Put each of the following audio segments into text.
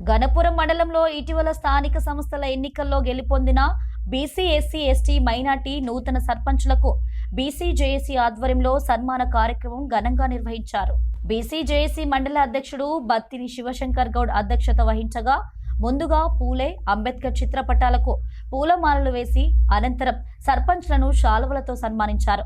గణపురం మండలంలో ఇటీవల స్థానిక సంస్థల ఎన్నికల్లో గెలుపొందిన బీసీ ఎస్సీ ఎస్టీ మైనార్టీ నూతన సర్పంచులకు బీసీ జేఏసీ ఆధ్వర్యంలో సన్మాన కార్యక్రమం ఘనంగా నిర్వహించారు. బీసీ జేఏసీ మండల అధ్యక్షుడు బత్తిని శివశంకర్ గౌడ్ అధ్యక్షత వహించగా ముందుగా పూలే అంబేద్కర్ చిత్రపటాలకు పూలమాలలు వేసి అనంతరం సర్పంచ్లను శాలువలతో సన్మానించారు.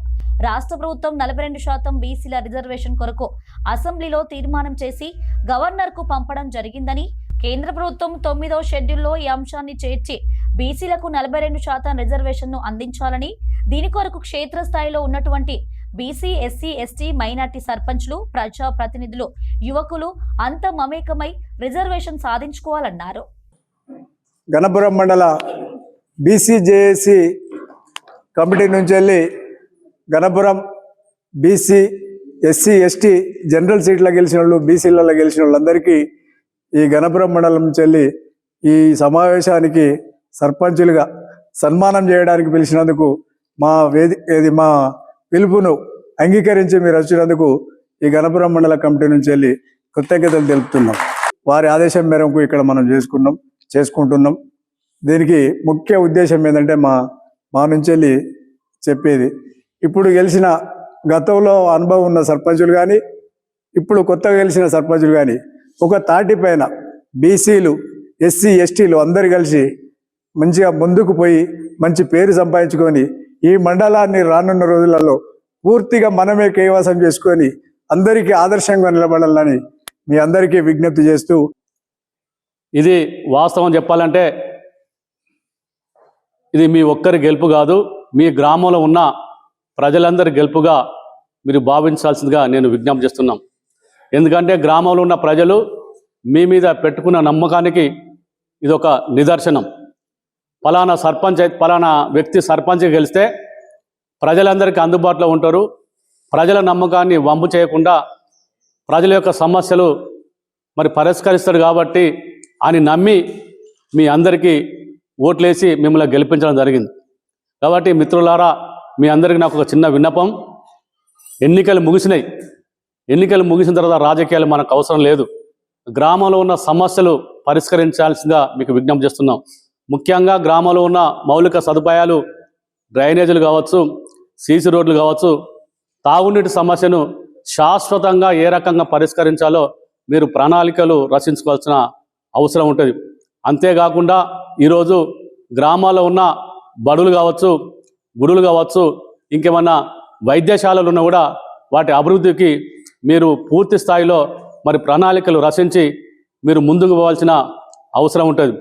రాష్ట్ర ప్రభుత్వం 42% బీసీల రిజర్వేషన్ కొరకు అసెంబ్లీలో తీర్మానం చేసి గవర్నర్కు పంపడం జరిగిందని, కేంద్ర ప్రభుత్వం 9వ షెడ్యూల్లో ఈ అంశాన్ని చేర్చి బీసీలకు 42% రిజర్వేషన్ను అందించాలని, దీని కొరకు క్షేత్రస్థాయిలో ఉన్నటువంటి బీసీ ఎస్సీ ఎస్టీ మైనార్టీ సర్పంచ్లు, ప్రజా ప్రతినిధులు, యువకులు అంతా మమేకమై రిజర్వేషన్ సాధించుకోవాలన్నారు. గణపురం మండల బీసీ జేఏసీ కమిటీ నుంచి వెళ్ళి Ganapuram BC SC ST general సీట్లో గెలిచిన వాళ్ళు, బీసీలలో గెలిచిన వాళ్ళందరికీ ఈ గణపురం మండలం నుంచి వెళ్ళి ఈ సమావేశానికి సర్పంచులుగా సన్మానం చేయడానికి పిలిచినందుకు మా పిలుపును అంగీకరించి మీరు వచ్చినందుకు ఈ గణపురం మండల కమిటీ నుంచి వెళ్ళి కృతజ్ఞతలు తెలుపుతున్నాం. వారి ఆదేశం మేరకు ఇక్కడ మనం చేసుకుంటున్నాం. దీనికి ముఖ్య ఉద్దేశం ఏంటంటే మా నుంచి వెళ్ళి చెప్పేది, ఇప్పుడు గెలిచిన గతంలో అనుభవం ఉన్న సర్పంచులు కానీ, ఇప్పుడు కొత్తగా గెలిచిన సర్పంచులు కానీ ఒక తాటి పైన బీసీలు ఎస్సీ ఎస్టీలు అందరు కలిసి మంచిగా ముందుకు పోయి మంచి పేరు సంపాదించుకొని ఈ మండలాన్ని రానున్న రోజులలో పూర్తిగా మనమే కైవసం చేసుకొని అందరికీ ఆదర్శంగా నిలబడాలని మీ అందరికీ విజ్ఞప్తి చేస్తూ, ఇది వాస్తవం చెప్పాలంటే ఇది మీ ఒక్కరి గెలుపు కాదు, మీ గ్రామంలో ఉన్న ప్రజలందరి గెలుపుగా మీరు భావించాల్సిందిగా నేను విజ్ఞప్తి చేస్తున్నాం. ఎందుకంటే గ్రామంలో ఉన్న ప్రజలు మీ మీద పెట్టుకున్న నమ్మకానికి ఇది ఒక నిదర్శనం. పలానా వ్యక్తి సర్పంచ్ గెలిస్తే ప్రజలందరికీ అందుబాటులో ఉంటారు, ప్రజల నమ్మకాన్ని వంపు చేయకుండా ప్రజల యొక్క సమస్యలు పరిష్కరిస్తాడు కాబట్టి అని నమ్మి మీ అందరికీ ఓట్లేసి మిమ్మల్ని గెలిపించడం జరిగింది. కాబట్టి మిత్రులారా, మీ అందరికీ నాకు ఒక చిన్న విన్నపం. ఎన్నికలు ముగిసిన తర్వాత రాజకీయాలు మనకు అవసరం లేదు. గ్రామంలో ఉన్న సమస్యలు పరిష్కరించాల్సిందిగా మీకు విజ్ఞప్తి చేస్తున్నాం. ముఖ్యంగా గ్రామంలో ఉన్న మౌలిక సదుపాయాలు, డ్రైనేజీలు కావచ్చు, సీసీ రోడ్లు కావచ్చు, తాగునీటి సమస్యను శాశ్వతంగా ఏ రకంగా పరిష్కరించాలో మీరు ప్రణాళికలు రచించుకోవాల్సిన అవసరం ఉంటుంది. అంతేకాకుండా ఈరోజు గ్రామాల్లో ఉన్న బడులు కావచ్చు, గుడులు కావచ్చు, ఇంకేమన్నా వైద్యశాలలు ఉన్నా కూడా వాటి అభివృద్ధికి మీరు పూర్తి స్థాయిలో ప్రణాళికలు రచించి మీరు ముందుకు పోవాల్సిన అవసరం ఉంటుంది.